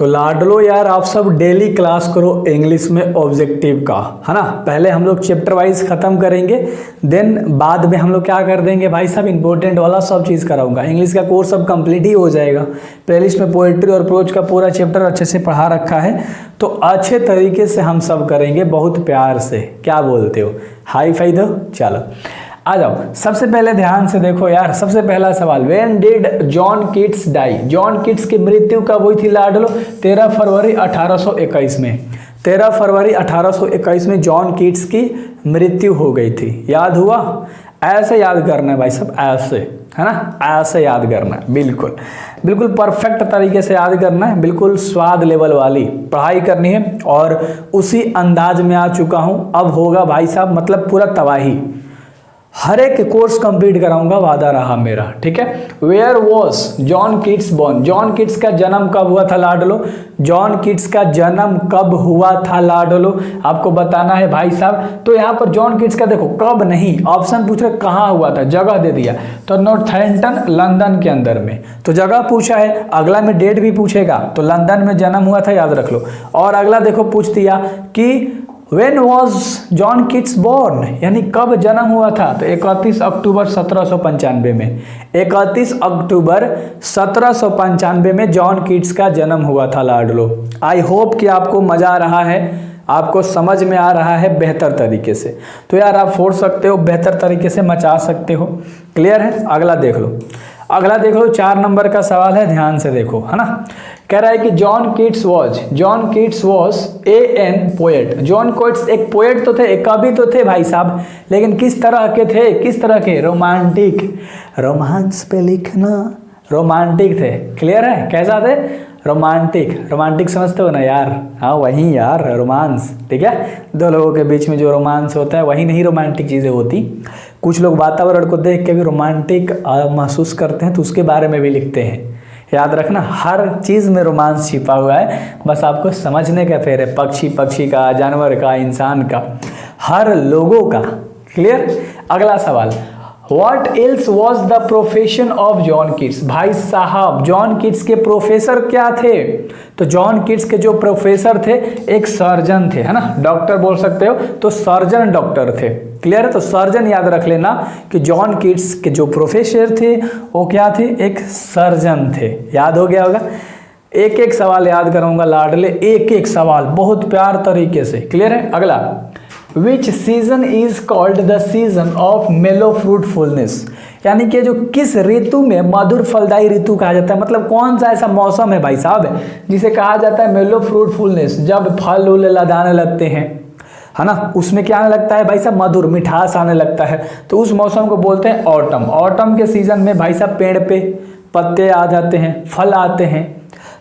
तो लाडलो यार आप सब डेली क्लास करो इंग्लिश में ऑब्जेक्टिव का, है ना। पहले हम लोग चैप्टर वाइज खत्म करेंगे, देन बाद में हम लोग क्या कर देंगे भाई साहब, इंपॉर्टेंट वाला सब चीज़ कराऊंगा। इंग्लिश का कोर्स अब कंप्लीट ही हो जाएगा। प्लेलिस्ट में पोएट्री और प्रोज का पूरा चैप्टर अच्छे से पढ़ा रखा है, तो अच्छे तरीके से हम सब करेंगे, बहुत प्यार से। क्या बोलते हो, हाई फाई दो। चलो आ जाओ, सबसे पहले ध्यान से देखो यार। सबसे पहला सवाल, when did John Keats die? John Keats की मृत्यु कब हुई थी लाडलो? 13 फरवरी 1821 में। 13 फरवरी 1821 में जॉन कीट्स की मृत्यु हो गई थी। याद हुआ? ऐसे याद करना है भाई साहब, ऐसे, है ना, ऐसे याद करना है। बिल्कुल बिल्कुल परफेक्ट तरीके से याद करना है, बिल्कुल स्वाद लेवल वाली पढ़ाई करनी है। और उसी अंदाज में आ चुका हूँ। अब होगा भाई साहब मतलब पूरा तबाही। हर एक कोर्स कंप्लीट कराऊंगा, वादा रहा मेरा, ठीक है। Where was John Keats born? John Keats का जन्म कब हुआ था लाडलो? जॉन कीट्स का जन्म कब हुआ था लाडलो, आपको बताना है भाई साहब। तो यहाँ पर जॉन कीट्स का देखो, कब नहीं, ऑप्शन पूछ रहे कहाँ हुआ था, जगह दे दिया। तो नॉर्थैम्पटन लंदन के अंदर में, तो जगह पूछा है। अगला में डेट भी पूछेगा, तो लंदन में जन्म हुआ था, याद रख लो। और अगला देखो पूछ दिया कि When was John Keats born, यानी कब जन्म हुआ था? तो 31 अक्टूबर 1795 में। 31 अक्टूबर 1795 में जॉन कीट्स का जन्म हुआ था लाडलो। आई होप कि आपको मज़ा आ रहा है, आपको समझ में आ रहा है बेहतर तरीके से। तो यार आप फोड़ सकते हो, बेहतर तरीके से मचा सकते हो। क्लियर है? अगला देख लो, अगला देख लो। 4 नंबर का सवाल है, ध्यान से देखो, है ना। कह रहा है कि John Keats was an poet. John Keats एक पोएट तो थे, एक कवि तो थे भाई साहब, लेकिन किस तरह के थे? किस तरह के? रोमांटिक, रोमांस पे लिखना, रोमांटिक थे। क्लियर है? कैसा थे? रोमांटिक। रोमांटिक समझते हो ना यार? हाँ वही यार, रोमांस, ठीक है। दो लोगों के बीच में जो रोमांस होता है वही नहीं रोमांटिक चीज़ें होती। कुछ लोग वातावरण को देख के भी रोमांटिक महसूस करते हैं, तो उसके बारे में भी लिखते हैं। याद रखना, हर चीज़ में रोमांस छिपा हुआ है, बस आपको समझने का फेर है। पक्षी का, जानवर का, इंसान का, हर लोगों का। क्लियर? अगला सवाल, What else was the profession of John Keats? भाई साहब जॉन कीट्स के प्रोफेसर क्या थे? तो जॉन कीट्स के जो प्रोफेसर थे, एक सर्जन थे, है ना, डॉक्टर बोल सकते हो, तो सर्जन डॉक्टर थे। क्लियर है? तो सर्जन याद रख लेना कि जॉन कीट्स के जो प्रोफेसर थे वो क्या थे? एक सर्जन थे। याद हो गया होगा? एक एक सवाल याद कराऊंगा लाडले, एक एक सवाल बहुत प्यार तरीके से। क्लियर है? अगला, विच season is called the season of मेलो फ्रूटफुलनेस? यानी कि जो किस ऋतु में मधुर फलदायी ऋतु कहा जाता है, मतलब कौन सा ऐसा मौसम है भाई साहब जिसे कहा जाता है मेलो फ्रूटफुलनेस? जब फल उल लदाने लगते हैं, है ना, उसमें क्या आने लगता है भाई साहब? मधुर, मिठास आने लगता है, तो उस मौसम को बोलते हैं ऑटम। ऑटम के सीजन में भाई साहब पेड़ पे पत्ते आ जाते हैं, फल आते हैं,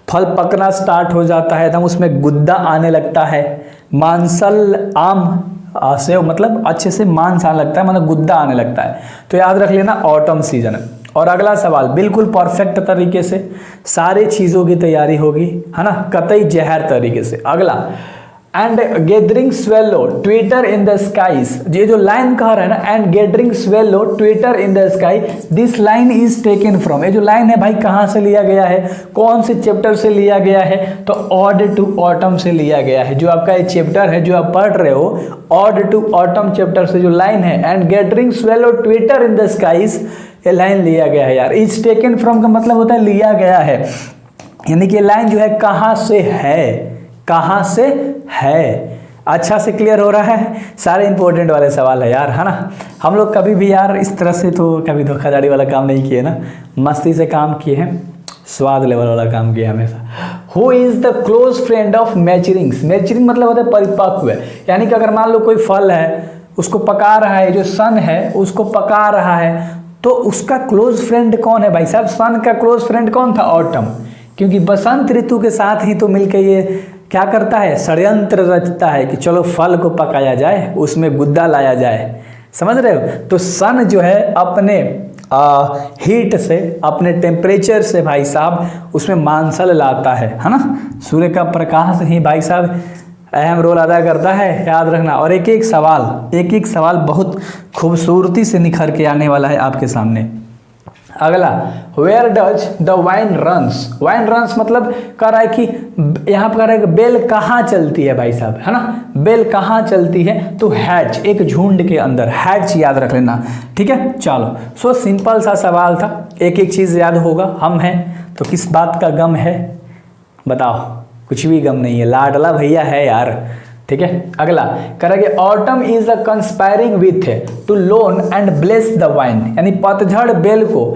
फल पकना स्टार्ट हो जाता है, एकदम उसमें गुद्दा आने लगता है। मांसल आम से मतलब अच्छे से मांस आने लगता है, मतलब गुद्दा आने लगता है। तो याद रख लेना ऑटम सीजन। और अगला सवाल बिल्कुल परफेक्ट तरीके से सारी चीज़ों की तैयारी होगी, है ना, कतई जहर तरीके से। अगला, and gathering swallow twitter in the skies. ये जो लाइन कह रहा है ना, and gathering swallow twitter in the sky, this line is taken from. ये जो लाइन है भाई कहाँ से लिया गया है? कौन से चैप्टर से लिया गया है? तो ऑड टू ऑटम से लिया गया है। जो आपका ये चैप्टर है जो आप पढ़ रहे हो, ऑड टू ऑटम चैप्टर से जो लाइन है, and gathering swallow twitter in the skies, ये लाइन लिया गया है यार। इज टेकन फ्रॉम का मतलब होता है लिया गया है, यानी कि लाइन जो है कहाँ से है, कहाँ से है। अच्छा से क्लियर हो रहा है? सारे इंपॉर्टेंट वाले सवाल है यार, है ना। हम लोग कभी भी यार इस तरह से तो कभी धोखाधड़ी वाला काम नहीं किए ना, मस्ती से काम किए हैं, स्वाद लेवल वाला काम किया हमेशा। Who is the close friend of matchrings? Matchring मतलब होता है परिपक्व, यानी कि अगर मान लो कोई फल है उसको पका रहा है, जो सन है उसको पका रहा है, तो उसका क्लोज फ्रेंड कौन है भाई साहब? सन का क्लोज फ्रेंड कौन था? ऑटम, क्योंकि बसंत ऋतु के साथ ही तो मिलकर ये क्या करता है? षड्यंत्र रचता है कि चलो फल को पकाया जाए, उसमें गुद्दा लाया जाए। समझ रहे हो? तो सन जो है अपने हीट से, अपने टेम्परेचर से भाई साहब उसमें मांसल लाता है ना। सूर्य का प्रकाश ही भाई साहब अहम रोल अदा करता है, याद रखना। और एक एक सवाल बहुत खूबसूरती से निखर के आने वाला है आपके सामने। अगला, where does the vine runs, vine runs मतलब कह रहा है कि यहाँ पर कह रहा है कि बेल कहाँ चलती है भाई साहब, है ना, बेल कहाँ चलती है, तो हैच, एक झुंड के अंदर, हैच याद रख लेना, ठीक है। चलो, सो सिंपल सा सवाल था, एक एक चीज़ याद होगा। हम हैं तो किस बात का गम है, बताओ, कुछ भी गम नहीं है, लाडला भैया है यार, ठीक है। अगला करेंगे, autumn is a conspiring with to loan and bless the wine, यानी पतझड़ बेल को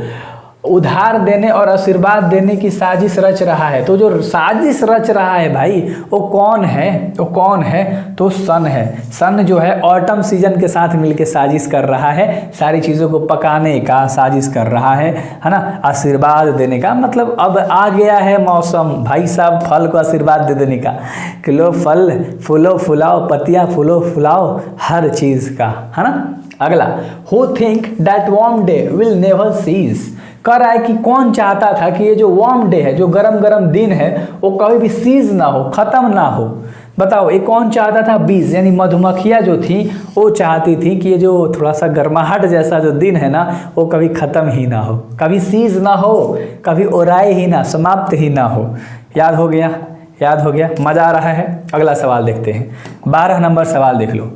उधार देने और आशीर्वाद देने की साजिश रच रहा है। तो जो साजिश रच रहा है भाई, वो कौन है, वो कौन है, तो सन है। सन जो है ऑटम सीजन के साथ मिलके साजिश कर रहा है, सारी चीज़ों को पकाने का साजिश कर रहा है ना, आशीर्वाद देने का, मतलब अब आ गया है मौसम भाई साहब फल को आशीर्वाद दे देने का, कि लो फल फूलो फुलाओ, पत्तियाँ फूलो फुलाओ, हर चीज़ का, है ना। अगला, who think that warm day will never cease, कह रहा है कि कौन चाहता था कि ये जो वार्म डे है, जो गरम गरम दिन है, वो कभी भी सीज ना हो, ख़त्म ना हो। बताओ ये कौन चाहता था, बीज यानी मधुमक्खियाँ जो थी वो चाहती थी कि ये जो थोड़ा सा गर्माहट जैसा जो दिन है ना, वो कभी ख़त्म ही ना हो, कभी सीज ना हो, कभी ओराए ही ना, समाप्त ही ना हो। याद हो गया, याद हो गया, मज़ा आ रहा है। अगला सवाल देखते हैं, 12 नंबर सवाल देख लो।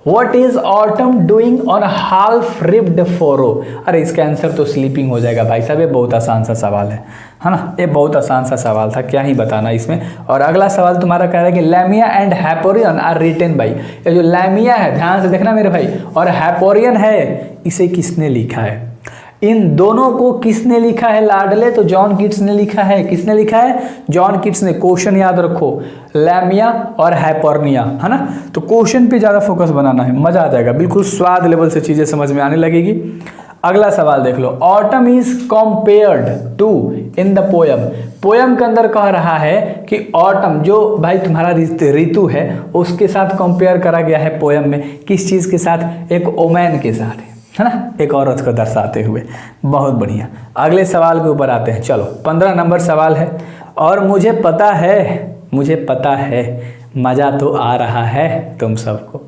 What is autumn doing on a half ribbed furrow? अरे इसका आंसर तो स्लीपिंग हो जाएगा भाई साहब, ये बहुत आसान सा सवाल है ना, ये बहुत आसान सा सवाल था, क्या ही बताना इसमें। और अगला सवाल तुम्हारा कह रहा है कि लैमिया एंड हैपोरियन आर रिटेन बाई, ये जो लैमिया है ध्यान से देखना मेरे भाई, और हैपोरियन है, इसे किसने लिखा है, इन दोनों को किसने लिखा है लाडले, तो जॉन कीट्स ने लिखा है। किसने लिखा है, जॉन कीट्स ने। क्वेश्चन याद रखो, लैमिया और हाइपोर्निया, है ना, तो क्वेश्चन पे ज़्यादा फोकस बनाना है, मज़ा आ जाएगा, बिल्कुल स्वाद लेवल से चीज़ें समझ में आने लगेगी। अगला सवाल देख लो, autumn is compared to in the poem, poem के अंदर कह रहा है कि ऑटम जो भाई तुम्हारा ऋतु है उसके साथ कंपेयर करा गया है पोयम में, किस चीज़ के साथ, एक ओमैन के साथ, है ना, एक औरत को दर्शाते हुए। बहुत बढ़िया, अगले सवाल के ऊपर आते हैं। चलो 15 नंबर सवाल है, और मुझे पता है मज़ा तो आ रहा है तुम सबको।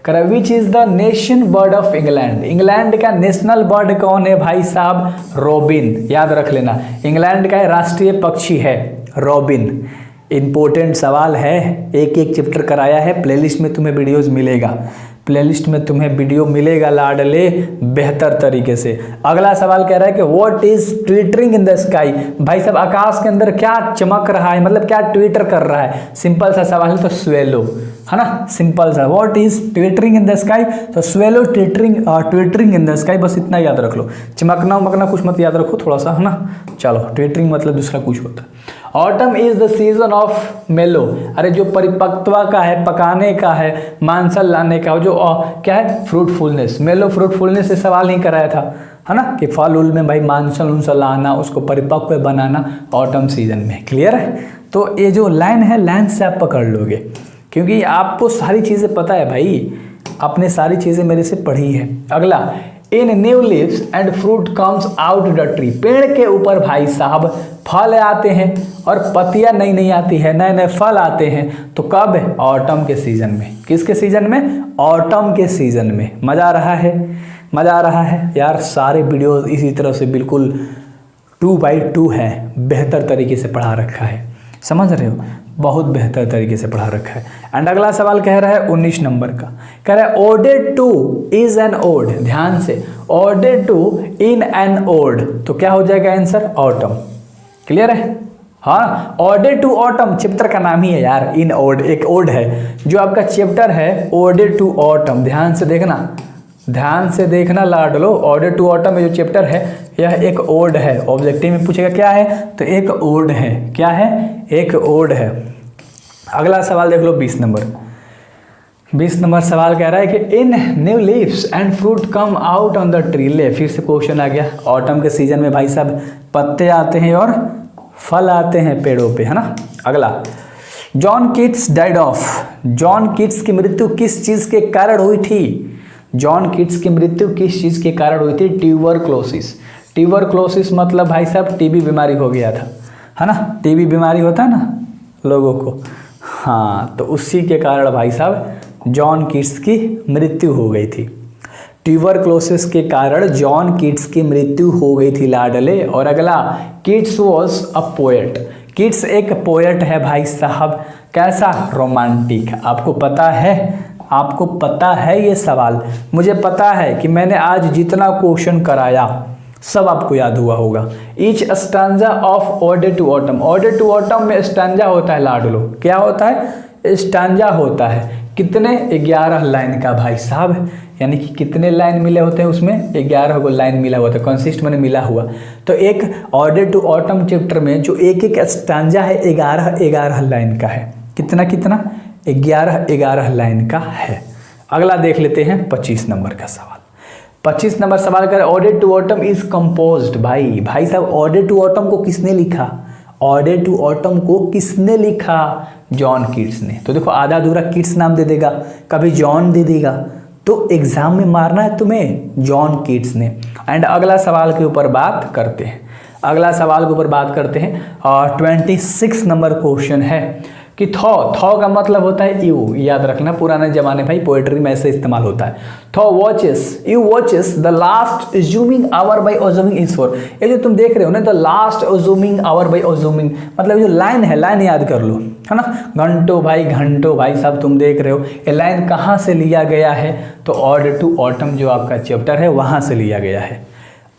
Which is the nation bird of England, England का नेशनल बर्ड कौन है भाई साहब, रॉबिन, याद रख लेना, इंग्लैंड का राष्ट्रीय पक्षी है रॉबिन। इम्पोर्टेंट सवाल है, एक एक चैप्टर कराया है, प्लेलिस्ट में तुम्हें वीडियोज़ मिलेगा, प्लेलिस्ट में तुम्हें वीडियो मिलेगा लाडले बेहतर तरीके से। अगला सवाल कह रहा है कि what is twittering in the sky, भाई साहब आकाश के अंदर क्या चमक रहा है, मतलब क्या ट्विटर कर रहा है, सिंपल सा सवाल है, तो स्वेलो, है ना, सिंपल सा, what is twittering in the sky, तो swallow twittering in the sky, बस इतना याद रख लो, चमकना उमकना कुछ मत याद रखो थोड़ा सा, है ना। चलो ट्विटरिंग मतलब दूसरा कुछ होता है। Autumn is the season of मेलो, अरे जो परिपक्वता का है, पकाने का है, मानसल लाने का, जो क्या है, फ्रूटफुलनेस, मेलो फ्रूटफुलनेस से सवाल नहीं कराया था, है ना, कि फल उल में भाई मानसल उनसल लाना, उसको परिपक्व बनाना ऑटम सीजन में। क्लियर है, तो ये जो लाइन है, लाइन से आप पकड़ लोगे, क्योंकि आपको सारी चीज़ें पता है भाई, आपने सारी चीज़ें मेरे से पढ़ी है। अगला, in new leaves and fruit comes out the tree, पेड़ के ऊपर भाई साहब फल आते हैं और पत्तियां नई नई आती है, नए नए फल आते हैं, तो कब, ऑटम के सीजन में। किसके सीजन में, ऑटम के सीजन में। मज़ा आ रहा है, मज़ा आ रहा है यार, सारे वीडियो इसी तरह से बिल्कुल 2x2 है, बेहतर तरीके से पढ़ा रखा है, समझ रहे हो, बहुत बेहतर तरीके से पढ़ा रखा है। एंड अगला सवाल कह रहा है 19 नंबर का, कह रहा है ऑर्डेड टू इज एन ओड, ध्यान से, ऑर्डेड टू इन एन ओड, तो क्या हो जाएगा आंसर, ऑटम। क्लियर है, हाँ, ऑर्डेड टू ऑटम चैप्टर का नाम ही है यार, इन ओड, एक ओड है जो आपका चैप्टर है, ऑर्डेड टू ऑटम, ध्यान से देखना, ध्यान से देखना लाडलो, ऑर्डर टू ऑटम में जो चैप्टर है यह एक ओड है, ऑब्जेक्टिव में पूछेगा क्या है, तो एक ओड है, क्या है, एक ओड है। अगला सवाल देख लो 20 नंबर, 20 नंबर सवाल कह रहा है कि in new leaves and fruit come out on the tree, ले फिर से क्वेश्चन आ गया, ऑटम के सीजन में भाई साहब पत्ते आते हैं और फल आते हैं पेड़ों पे, है ना। अगला, John Keats died of, John Keats की मृत्यु किस चीज़ के कारण हुई थी, जॉन कीट्स की मृत्यु किस चीज़ के कारण हुई थी, ट्यूबरक्लोसिस। ट्यूबरक्लोसिस मतलब भाई साहब टीबी बीमारी हो गया था, है ना, टीबी बीमारी होता है ना लोगों को, हाँ, तो उसी के कारण भाई साहब जॉन कीट्स की मृत्यु हो गई थी। ट्यूबरक्लोसिस के कारण जॉन कीट्स की मृत्यु हो गई थी लाडले। और अगला, Keats was a poet. Keats एक पोएट है भाई साहब, कैसा, रोमांटिक। आपको पता है, आपको पता है ये सवाल, मुझे पता है कि मैंने आज जितना क्वेश्चन कराया सब आपको याद हुआ होगा। ईच स्टैंजा ऑफ ऑर्डर टू ऑटम, ऑर्डर टू ऑटम में स्टैंजा होता है लाडलो, क्या होता है, स्टैंजा होता है। कितने, 11 लाइन का भाई साहब, यानी कि कितने लाइन मिले होते हैं उसमें, 11 को लाइन मिला हुआ था, कंसिस्ट मैंने मिला हुआ। तो एक ऑर्डर टू ऑटम चैप्टर में जो एक एक स्टैंजा है 11 लाइन का है। कितना कितना, 11 लाइन का है। अगला देख लेते हैं 25 नंबर का सवाल। 25 नंबर सवाल कर, ऑर्डर टू ऑटम इज कंपोज्ड। भाई साहब, ऑर्डर टू ऑटम को किसने लिखा, ऑर्डर टू ऑटम को किसने लिखा, जॉन कीट्स ने। तो देखो आधा अधूरा कीट्स नाम दे देगा, कभी जॉन दे देगा, तो एग्जाम में मारना है तुम्हें, जॉन कीट्स ने। एंड अगला सवाल के ऊपर बात करते हैं, अगला सवाल के ऊपर बात करते हैं। और 26 नंबर क्वेश्चन है कि थॉ का मतलब होता है यू, याद रखना, पुराने जमाने भाई पोएट्री में ऐसे इस्तेमाल होता है। Thou watches, you watches the last oozing hour by oozing is for. ये जो तुम देख रहे हो ना, the last oozing hour by oozing, मतलब जो लाइन है, लाइन याद कर लो, है ना। घंटों भाई साहब तुम देख रहे हो, ये लाइन कहाँ से लिया गया है, तो ऑर्डर टू ऑटम जो आपका चैप्टर है वहाँ से लिया गया है।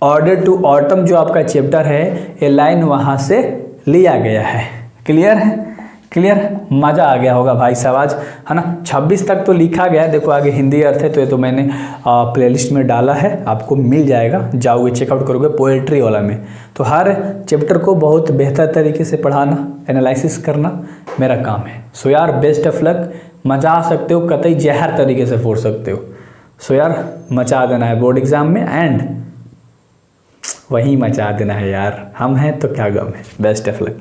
ऑर्डर टू ऑटम जो आपका चैप्टर है, ये लाइन वहाँ से लिया गया है। क्लियर है, क्लियर, मज़ा आ गया होगा भाई साहब आज, है ना। 26 तक तो लिखा गया है, देखो आगे हिंदी अर्थ है, तो ये तो मैंने प्लेलिस्ट में डाला है, आपको मिल जाएगा, जाओगे चेकआउट करोगे पोएट्री वाला में। तो हर चैप्टर को बहुत बेहतर तरीके से पढ़ाना, एनालिसिस करना मेरा काम है। सो यार बेस्ट ऑफ लक, मजा आ सकते हो, कतई जहर तरीके से फोड़ सकते हो। सो यार मचा देना है बोर्ड एग्जाम में, एंड वहीं मचा देना है यार, हम हैं तो क्या गम है। Best of luck.